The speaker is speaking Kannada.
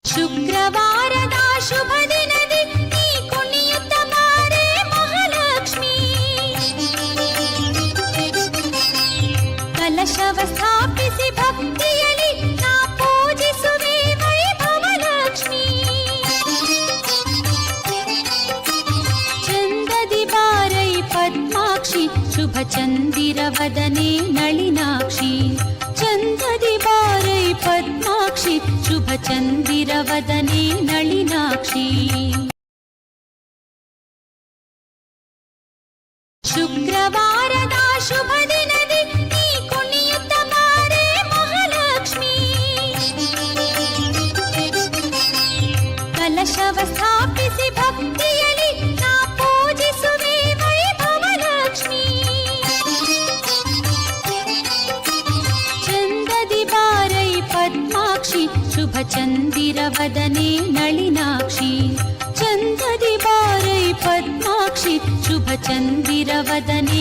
ಶುಕ್ರವಾರದ ಶುಭ ದಿನದಿ ನೀ ಕುಣಿಯುತ್ತ ಬಾರೆ ಮಹಾಲಕ್ಷ್ಮಿ. ಕಲಶವ ಸ್ಥಾಪಿಸಿ ಭಕ್ತಿಯಲಿ ನಾ ಪೂಜಿಸುವೆ ವೈಭವಲಕ್ಷ್ಮಿ. ಚಂದದಿ ಬಾರೈ ಪದ್ಮಾಕ್ಷಿ ಶುಭ ಚಂದಿರ ವದನೆ ನಳಿನಾಕ್ಷಿ. ಚಂದದಿ ಬಾರೈ ಪದ್ಮಾಕ್ಷಿ ಶುಭ ಚಂದಿರ ವದನೆ ನಳಿನಾಕ್ಷಿ. ಶುಕ್ರವಾರದ ಶುಭ ದಿನದಿ ನೀ ಕುಣಿಯುತ್ತ ಬಾರೆ ಮಹಾಲಕ್ಷ್ಮಿ. ಕಲಶವ ಸ್ಥಾಪಿಸಿ ಭಕ್ತಿಯಲಿ ನಾ ಪೂಜಿಸುವೆ ವೈಭವಲಕ್ಷ್ಮಿ. ಚಂದದಿ ಬಾರೈ ಪದ್ಮಾಕ್ಷಿ ಶುಭ ಚಂದಿರ ವದನೆ ನಳಿನಾಕ್ಷಿ. ಚಂದದಿ ಬಾರೈ ಪದ್ಮಾಕ್ಷಿ ಶುಭ ಚಂದಿರ ವದನೆ